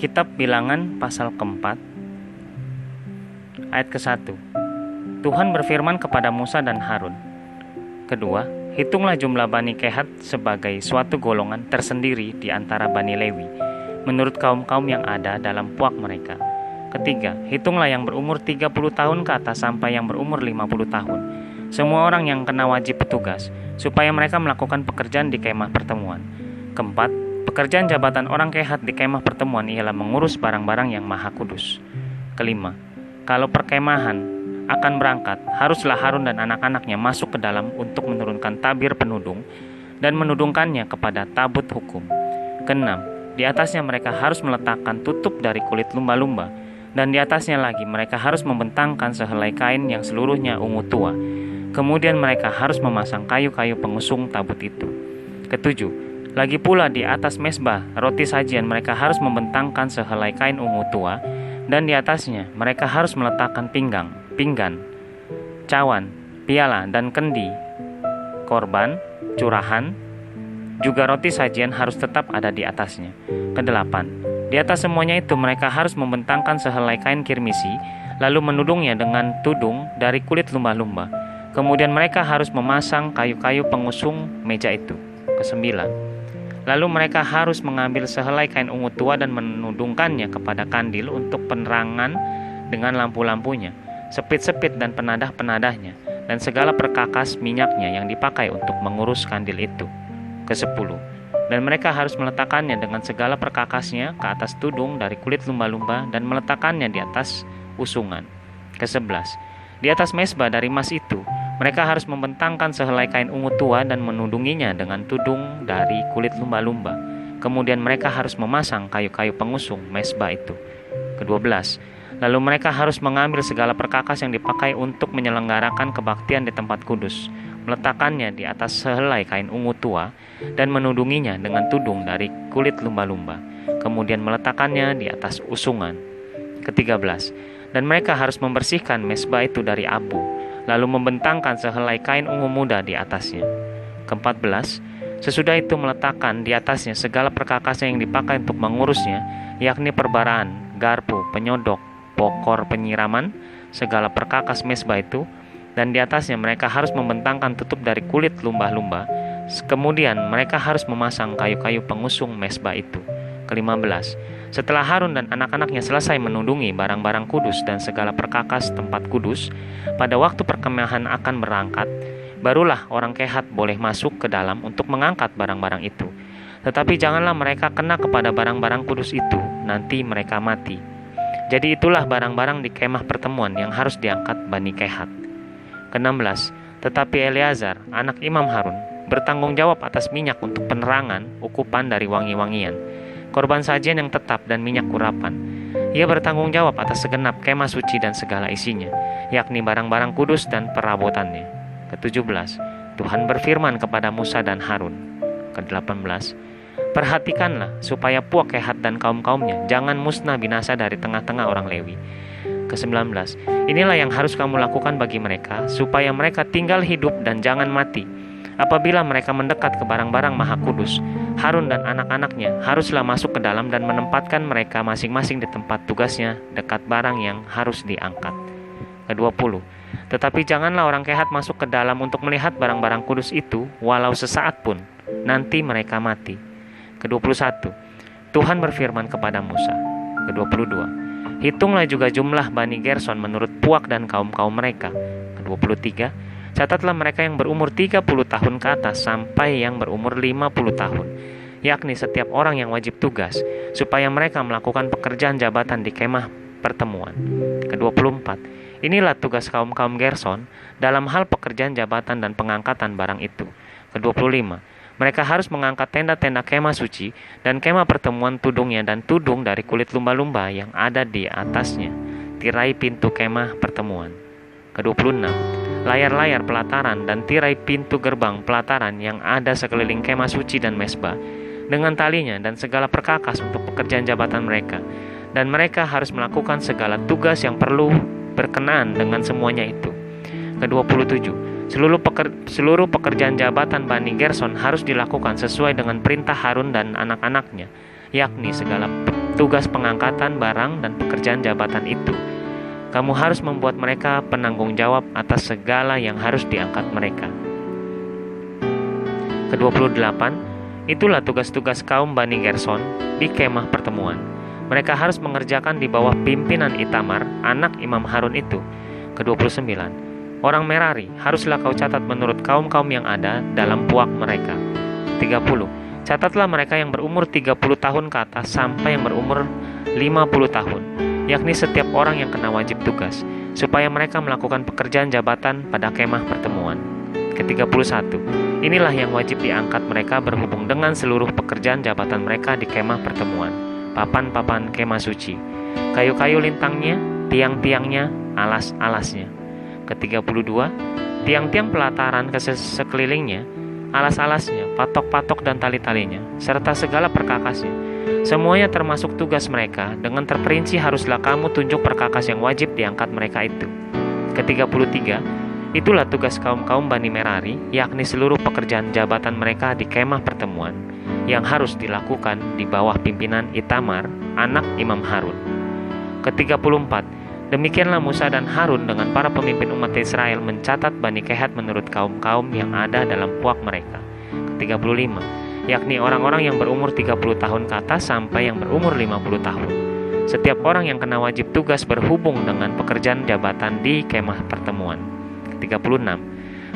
Kitab Bilangan pasal keempat, ayat ke-1. Tuhan berfirman kepada Musa dan Harun. Kedua, hitunglah jumlah Bani Kehat sebagai suatu golongan tersendiri di antara Bani Lewi, menurut kaum-kaum yang ada dalam puak mereka. Ketiga, hitunglah yang berumur 30 tahun ke atas sampai yang berumur 50 tahun. Semua orang yang kena wajib petugas, supaya mereka melakukan pekerjaan di kemah pertemuan. Keempat, pekerjaan jabatan orang Kehat di kemah pertemuan ialah mengurus barang-barang yang maha kudus. Kelima, kalau perkemahan akan berangkat, haruslah Harun dan anak-anaknya masuk ke dalam untuk menurunkan tabir penudung dan menudungkannya kepada tabut hukum. Keenam, di atasnya mereka harus meletakkan tutup dari kulit lumba-lumba, dan di atasnya lagi mereka harus membentangkan sehelai kain yang seluruhnya ungu tua. Kemudian mereka harus memasang kayu-kayu pengusung tabut itu. Ketujuh, lagi pula di atas mezbah roti sajian mereka harus membentangkan sehelai kain ungu tua, dan di atasnya mereka harus meletakkan pinggan, cawan, piala, dan kendi, korban, curahan, juga roti sajian harus tetap ada di atasnya. Kedelapan, di atas semuanya itu mereka harus membentangkan sehelai kain kirmisi, lalu menudungnya dengan tudung dari kulit lumba-lumba. Kemudian mereka harus memasang kayu-kayu pengusung meja itu. Kesembilan, lalu mereka harus mengambil sehelai kain ungu tua dan menudungkannya kepada kandil untuk penerangan dengan lampu-lampunya, sepit-sepit dan penadah-penadahnya, dan segala perkakas minyaknya yang dipakai untuk mengurus kandil itu. Kesepuluh, dan mereka harus meletakkannya dengan segala perkakasnya ke atas tudung dari kulit lumba-lumba dan meletakkannya di atas usungan. Kesebelas, di atas mezbah dari emas itu mereka harus membentangkan sehelai kain ungu tua dan menudunginya dengan tudung dari kulit lumba-lumba. Kemudian mereka harus memasang kayu-kayu pengusung mezbah itu. Ke-12, lalu mereka harus mengambil segala perkakas yang dipakai untuk menyelenggarakan kebaktian di tempat kudus, meletakkannya di atas sehelai kain ungu tua dan menudunginya dengan tudung dari kulit lumba-lumba. Kemudian meletakkannya di atas usungan. Ke-13, dan mereka harus membersihkan mezbah itu dari abu, lalu membentangkan sehelai kain ungu muda di atasnya. Ke-14, sesudah itu meletakkan di atasnya segala perkakasnya yang dipakai untuk mengurusnya, yakni perbaraan, garpu, penyodok, pokor penyiraman, segala perkakas mezbah itu, dan di atasnya mereka harus membentangkan tutup dari kulit lumba-lumba. Kemudian mereka harus memasang kayu-kayu pengusung mezbah itu. Ke-15, setelah Harun dan anak-anaknya selesai menudungi barang-barang kudus dan segala perkakas tempat kudus, pada waktu perkemahan akan berangkat, barulah orang Kehat boleh masuk ke dalam untuk mengangkat barang-barang itu. Tetapi janganlah mereka kena kepada barang-barang kudus itu, nanti mereka mati. Jadi itulah barang-barang di kemah pertemuan yang harus diangkat Bani Kehat. Ke-16, tetapi Eleazar, anak Imam Harun, bertanggung jawab atas minyak untuk penerangan, ukupan dari wangi-wangian, korban sajian yang tetap dan minyak urapan. Ia bertanggung jawab atas segenap kemah suci dan segala isinya, yakni barang-barang kudus dan perabotannya. Ke-17, Tuhan berfirman kepada Musa dan Harun. Ke-18, perhatikanlah supaya puak Kehat dan kaum-kaumnya jangan musnah binasa dari tengah-tengah orang Lewi. Ke-19, inilah yang harus kamu lakukan bagi mereka, supaya mereka tinggal hidup dan jangan mati. Apabila mereka mendekat ke barang-barang maha kudus, Harun dan anak-anaknya haruslah masuk ke dalam dan menempatkan mereka masing-masing di tempat tugasnya dekat barang yang harus diangkat. Ke-20, tetapi janganlah orang Kehat masuk ke dalam untuk melihat barang-barang kudus itu, walau sesaat pun, nanti mereka mati. Ke-21, Tuhan berfirman kepada Musa. Ke-22, hitunglah juga jumlah Bani Gerson menurut puak dan kaum-kaum mereka. Ke-23, catatlah mereka yang berumur 30 tahun ke atas sampai yang berumur 50 tahun, yakni setiap orang yang wajib tugas, supaya mereka melakukan pekerjaan jabatan di kemah pertemuan. Ke-24, inilah tugas kaum-kaum Gerson dalam hal pekerjaan jabatan dan pengangkatan barang itu. Ke-25, mereka harus mengangkat tenda-tenda kemah suci dan kemah pertemuan tudungnya dan tudung dari kulit lumba-lumba yang ada di atasnya, tirai pintu kemah pertemuan. Ke-26, layar-layar pelataran dan tirai pintu gerbang pelataran yang ada sekeliling kemah suci dan mezbah, dengan talinya dan segala perkakas untuk pekerjaan jabatan mereka. Dan mereka harus melakukan segala tugas yang perlu berkenaan dengan semuanya itu. Ke-27, seluruh pekerjaan jabatan Bani Gerson harus dilakukan sesuai dengan perintah Harun dan anak-anaknya, yakni segala tugas pengangkatan barang dan pekerjaan jabatan itu. Kamu harus membuat mereka penanggung jawab atas segala yang harus diangkat mereka. Ke-28, itulah tugas-tugas kaum Bani Gerson di kemah pertemuan. Mereka harus mengerjakan di bawah pimpinan Itamar, anak Imam Harun itu. Ke-29, orang Merari haruslah kau catat menurut kaum-kaum yang ada dalam puak mereka. 30, catatlah mereka yang berumur 30 tahun ke atas sampai yang berumur 50 tahun, yakni setiap orang yang kena wajib tugas, supaya mereka melakukan pekerjaan jabatan pada kemah pertemuan. Ke-31, inilah yang wajib diangkat mereka berhubung dengan seluruh pekerjaan jabatan mereka di kemah pertemuan, papan-papan kemah suci, kayu-kayu lintangnya, tiang-tiangnya, alas-alasnya. Ke-32, tiang-tiang pelataran ke sekelilingnya, alas-alasnya, patok-patok dan tali-talinya, serta segala perkakasnya. Semuanya termasuk tugas mereka, dengan terperinci haruslah kamu tunjuk perkakas yang wajib diangkat mereka itu. Ke-33, itulah tugas kaum-kaum Bani Merari, yakni seluruh pekerjaan jabatan mereka di kemah pertemuan, yang harus dilakukan di bawah pimpinan Itamar, anak Imam Harun. Ke-34, demikianlah Musa dan Harun dengan para pemimpin umat Israel mencatat Bani Kehat menurut kaum-kaum yang ada dalam puak mereka. Ke-35, yakni orang-orang yang berumur 30 tahun ke atas sampai yang berumur 50 tahun. Setiap orang yang kena wajib tugas berhubung dengan pekerjaan jabatan di kemah pertemuan. Ke-36,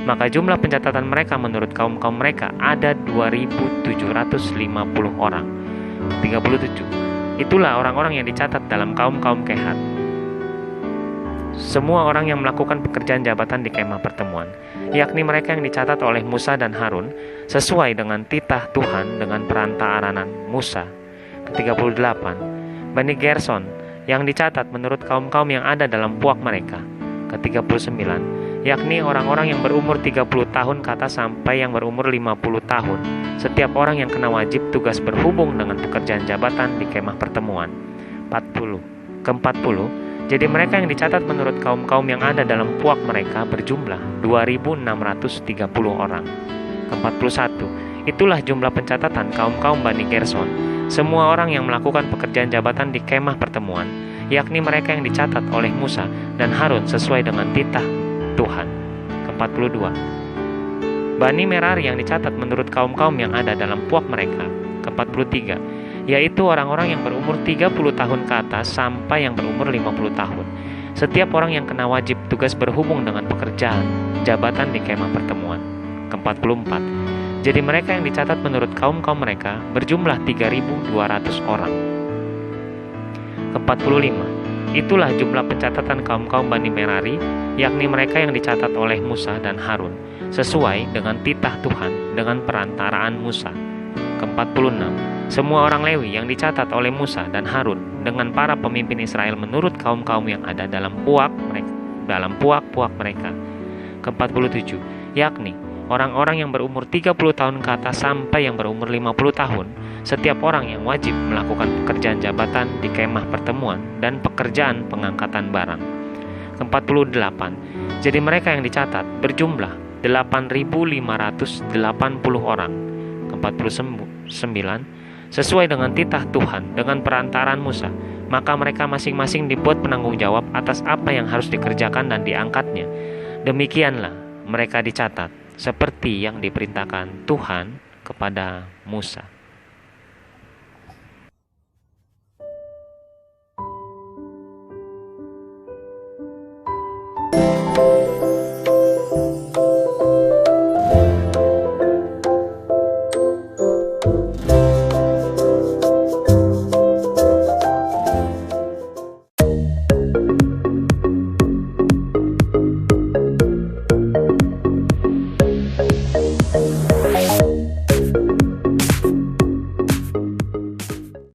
maka jumlah pencatatan mereka menurut kaum-kaum mereka ada 2.750 orang. Ke-37, itulah orang-orang yang dicatat dalam kaum-kaum Kehat. Semua orang yang melakukan pekerjaan jabatan di kemah pertemuan, yakni mereka yang dicatat oleh Musa dan Harun, sesuai dengan titah Tuhan dengan perantaraan Musa. Ke-38, Bani Gerson, yang dicatat menurut kaum-kaum yang ada dalam puak mereka. Ke-39, yakni orang-orang yang berumur 30 tahun ke atas sampai yang berumur 50 tahun, setiap orang yang kena wajib tugas berhubung dengan pekerjaan jabatan di kemah pertemuan. Ke-40, jadi mereka yang dicatat menurut kaum-kaum yang ada dalam puak mereka berjumlah 2.630 orang. Ke-41, itulah jumlah pencatatan kaum-kaum Bani Gerson, semua orang yang melakukan pekerjaan jabatan di kemah pertemuan, yakni mereka yang dicatat oleh Musa dan Harun sesuai dengan titah Tuhan. Ke-42, Bani Merari yang dicatat menurut kaum-kaum yang ada dalam puak mereka. Ke-43, yaitu orang-orang yang berumur 30 tahun ke atas sampai yang berumur 50 tahun. Setiap orang yang kena wajib tugas berhubung dengan pekerjaan jabatan di kemah pertemuan. Ke-44, jadi mereka yang dicatat menurut kaum-kaum mereka berjumlah 3.200 orang. Ke-45, itulah jumlah pencatatan kaum-kaum Bani Merari, yakni mereka yang dicatat oleh Musa dan Harun, sesuai dengan titah Tuhan dengan perantaraan Musa. Ke-46, semua orang Lewi yang dicatat oleh Musa dan Harun dengan para pemimpin Israel menurut kaum-kaum yang ada dalam puak-puak mereka. Ke-47, yakni orang-orang yang berumur 30 tahun ke atas sampai yang berumur 50 tahun, setiap orang yang wajib melakukan pekerjaan jabatan di kemah pertemuan dan pekerjaan pengangkatan barang. Ke-48, jadi mereka yang dicatat berjumlah 8.580 orang. Ke-49, sesuai dengan titah Tuhan dengan perantaraan Musa, maka mereka masing-masing dibuat penanggung jawab atas apa yang harus dikerjakan dan diangkatnya. Demikianlah mereka dicatat seperti yang diperintahkan Tuhan kepada Musa.